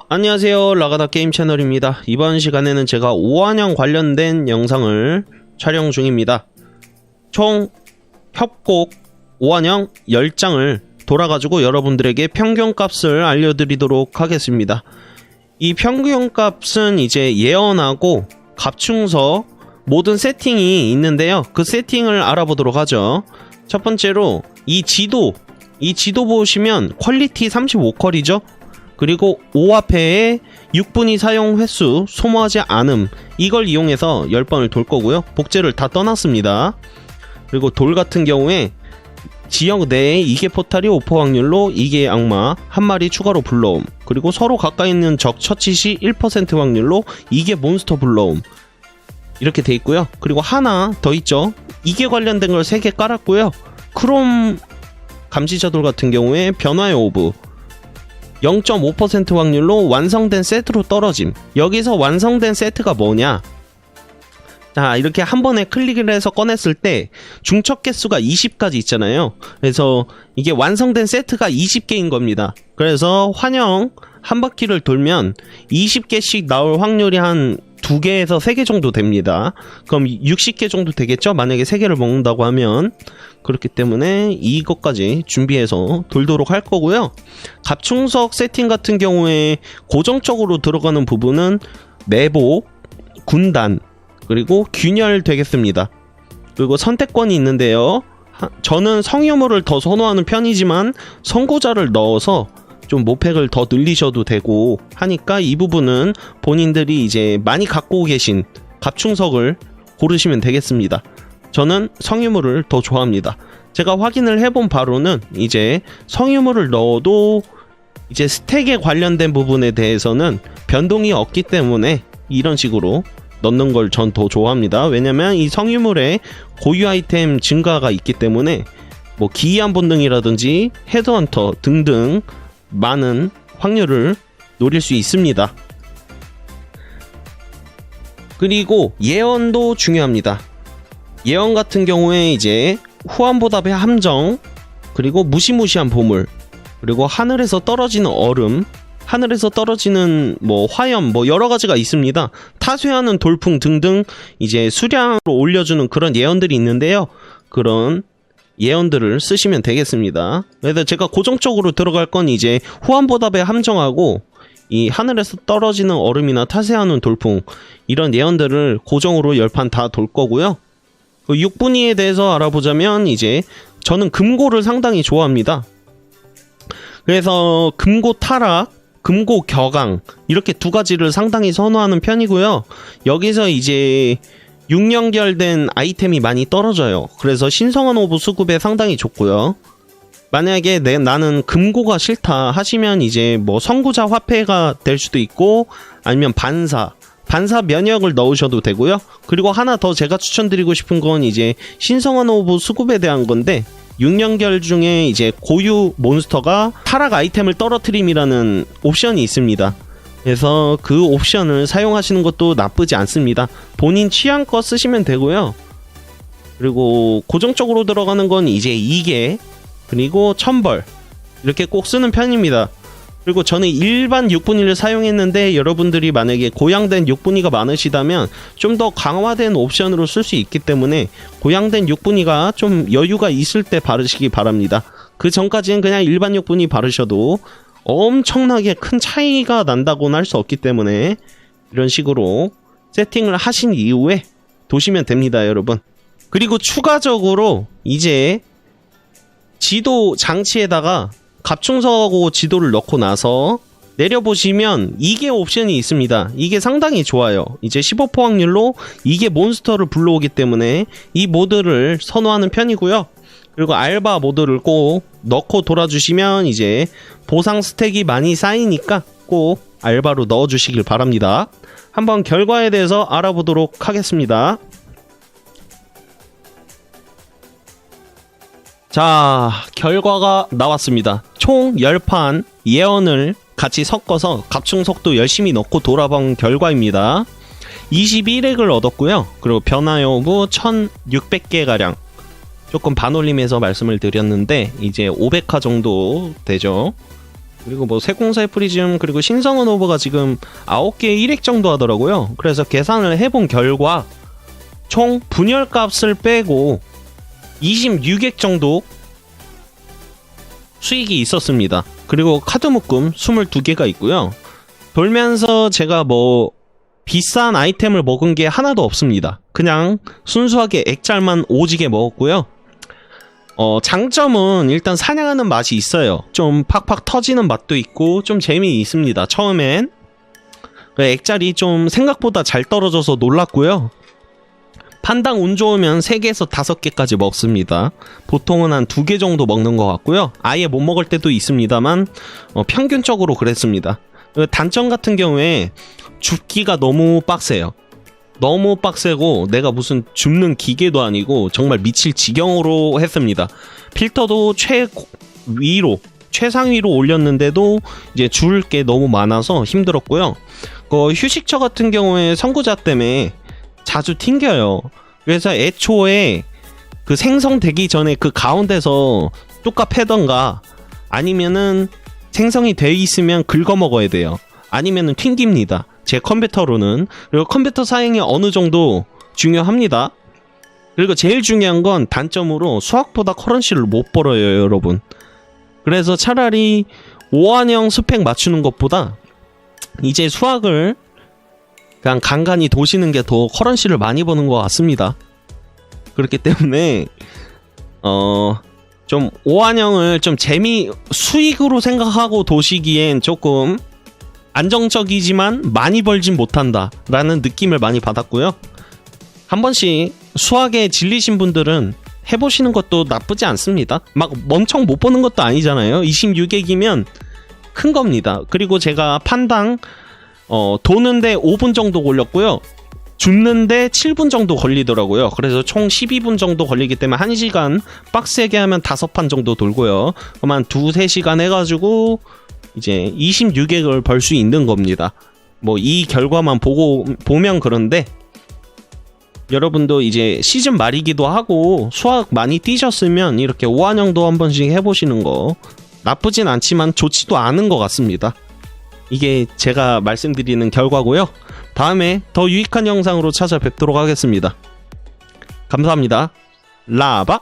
안녕하세요. 라가다 게임 채널입니다. 이번 시간에는 제가 오한영 관련된 영상을 촬영 중입니다. 총 협곡 오한영 10장을 돌아가지고 여러분들에게 평균값을 알려드리도록 하겠습니다. 이 평균값은 이제 예언하고 갑충석 모든 세팅이 있는데요. 그 세팅을 알아보도록 하죠. 첫 번째로 이 지도 보시면 퀄리티 35컬이죠. 그리고 5화폐에 6분위 사용 횟수 소모하지 않음, 이걸 이용해서 10번을 돌 거고요. 복제를 다 떠났습니다. 그리고 돌 같은 경우에 지역 내에 이계 포탈이 오퍼 확률로 이계의 악마 한 마리 추가로 불러옴, 그리고 서로 가까이 있는 적 처치 시 1% 확률로 이계 몬스터 불러옴, 이렇게 돼 있고요. 그리고 하나 더 있죠. 이계 관련된 걸 3개 깔았고요. 크롬 감시자돌 같은 경우에 변화의 오브 0.5% 확률로 완성된 세트로 떨어짐. 여기서 완성된 세트가 뭐냐? 자, 이렇게 한 번에 클릭을 해서 꺼냈을 때 중첩 개수가 20까지 있잖아요. 그래서 이게 완성된 세트가 20개인 겁니다. 그래서 환영 한 바퀴를 돌면 20개씩 나올 확률이 한 2개에서 3개 정도 됩니다. 그럼 60개 정도 되겠죠? 만약에 3개를 먹는다고 하면. 그렇기 때문에 이것까지 준비해서 돌도록 할 거고요. 갑충석 세팅 같은 경우에 고정적으로 들어가는 부분은 매복, 군단, 그리고 균열 되겠습니다. 그리고 선택권이 있는데요. 저는 성유물을 더 선호하는 편이지만 선구자를 넣어서 좀 모팩을 더 늘리셔도 되고 하니까 이 부분은 본인들이 이제 많이 갖고 계신 갑충석을 고르시면 되겠습니다. 저는 성유물을 더 좋아합니다. 제가 확인을 해본 바로는 이제 성유물을 넣어도 이제 스택에 관련된 부분에 대해서는 변동이 없기 때문에 이런 식으로 넣는 걸 전 더 좋아합니다. 왜냐면 이 성유물에 고유 아이템 증가가 있기 때문에 뭐 기이한 본능이라든지 헤드헌터 등등 많은 확률을 노릴 수 있습니다. 그리고 예언도 중요합니다. 예언 같은 경우에 이제 후한보답의 함정, 그리고 무시무시한 보물, 그리고 하늘에서 떨어지는 얼음, 하늘에서 떨어지는 뭐 화염, 뭐 여러 가지가 있습니다. 타쇠하는 돌풍 등등 이제 수량으로 올려주는 그런 예언들이 있는데요. 그런 예언들을 쓰시면 되겠습니다. 그래서 제가 고정적으로 들어갈 건 이제 후한보답의 함정하고 이 하늘에서 떨어지는 얼음이나 타세하는 돌풍, 이런 예언들을 고정으로 10판 다 돌 거고요. 6분위에 대해서 알아보자면 이제 저는 금고를 상당히 좋아합니다. 그래서 금고 타락, 금고 격앙, 이렇게 두 가지를 상당히 선호하는 편이고요. 여기서 이제 6연결된 아이템이 많이 떨어져요. 그래서 신성한 오브 수급에 상당히 좋고요. 만약에 나는 금고가 싫다 하시면 이제 뭐 선구자 화폐가 될 수도 있고, 아니면 반사 면역을 넣으셔도 되고요. 그리고 하나 더 제가 추천드리고 싶은 건 이제 신성한 오브 수급에 대한 건데, 6연결 중에 이제 고유 몬스터가 타락 아이템을 떨어뜨림이라는 옵션이 있습니다. 그래서 그 옵션을 사용하시는 것도 나쁘지 않습니다. 본인 취향껏 쓰시면 되고요. 그리고 고정적으로 들어가는 건 이제 2개, 그리고 천벌, 이렇게 꼭 쓰는 편입니다. 그리고 저는 일반 6분위를 사용했는데 여러분들이 만약에 고양된 6분위가 많으시다면 좀 더 강화된 옵션으로 쓸 수 있기 때문에 고양된 6분위가 좀 여유가 있을 때 바르시기 바랍니다. 그 전까지는 그냥 일반 6분위 바르셔도 엄청나게 큰 차이가 난다고는 할 수 없기 때문에 이런 식으로 세팅을 하신 이후에 도시면 됩니다, 여러분. 그리고 추가적으로 이제 지도 장치에다가 갑충석하고 지도를 넣고 나서 내려보시면 이게 옵션이 있습니다. 이게 상당히 좋아요. 이제 15% 확률로 이게 몬스터를 불러오기 때문에 이 모드를 선호하는 편이고요. 그리고 알바 모드를 꼭 넣고 돌아주시면 이제 보상 스택이 많이 쌓이니까 꼭 알바로 넣어주시길 바랍니다. 한번 결과에 대해서 알아보도록 하겠습니다. 자, 결과가 나왔습니다. 총 10판 예언을 같이 섞어서 갑충석도 열심히 넣고 돌아본 결과입니다. 21획을 얻었고요. 그리고 변화의 오브 1600개가량, 조금 반올림해서 말씀을 드렸는데 이제 500화 정도 되죠. 그리고 뭐 세공사의 프리즘 그리고 신성은 오버가 지금 9개 1획 정도 하더라고요. 그래서 계산을 해본 결과 총 분열값을 빼고 26획 정도 수익이 있었습니다. 그리고 카드 묶음 22개가 있고요. 돌면서 제가 뭐 비싼 아이템을 먹은 게 하나도 없습니다. 그냥 순수하게 액잘만 오지게 먹었고요. 장점은 일단 사냥하는 맛이 있어요. 좀 팍팍 터지는 맛도 있고 좀 재미있습니다. 처음엔 액잘이 좀 생각보다 잘 떨어져서 놀랐고요. 판당 운 좋으면 3개에서 5개까지 먹습니다. 보통은 한 2개 정도 먹는 것 같고요. 아예 못 먹을 때도 있습니다만 평균적으로 그랬습니다. 단점 같은 경우에 줍기가 너무 빡세요. 너무 빡세고 내가 무슨 줍는 기계도 아니고 정말 미칠 지경으로 했습니다. 필터도 최상위로 올렸는데도 이제 줄 게 너무 많아서 힘들었고요. 휴식처 같은 경우에 선구자 때문에 자주 튕겨요. 그래서 애초에 그 생성되기 전에 그 가운데서 뚜까 패던가 아니면은 생성이 돼 있으면 긁어 먹어야 돼요. 아니면은 튕깁니다. 제 컴퓨터로는. 그리고 컴퓨터 사양이 어느 정도 중요합니다. 그리고 제일 중요한 건 단점으로 수학보다 커런시를 못 벌어요, 여러분. 그래서 차라리 5환영 스펙 맞추는 것보다 이제 수학을 그냥 간간히 도시는 게 더 커런시를 많이 버는 것 같습니다. 그렇기 때문에 좀 5환영을 좀 수익으로 생각하고 도시기엔 조금 안정적이지만 많이 벌진 못한다 라는 느낌을 많이 받았고요. 한 번씩 수학에 질리신 분들은 해보시는 것도 나쁘지 않습니다. 막 엄청 못 버는 것도 아니잖아요. 26액이면 큰 겁니다. 그리고 제가 판당 도는데 5분 정도 걸렸고요. 줍는데 7분 정도 걸리더라고요. 그래서 총 12분 정도 걸리기 때문에 1시간 빡세게 하면 5판 정도 돌고요. 그럼 한 2-3시간 해가지고 이제 26액을 벌 수 있는 겁니다. 뭐 이 결과만 보면 그런데 여러분도 이제 시즌 말이기도 하고 수학 많이 뛰셨으면 이렇게 5환영도 한 번씩 해보시는 거 나쁘진 않지만 좋지도 않은 것 같습니다. 이게 제가 말씀드리는 결과고요. 다음에 더 유익한 영상으로 찾아뵙도록 하겠습니다. 감사합니다. 라바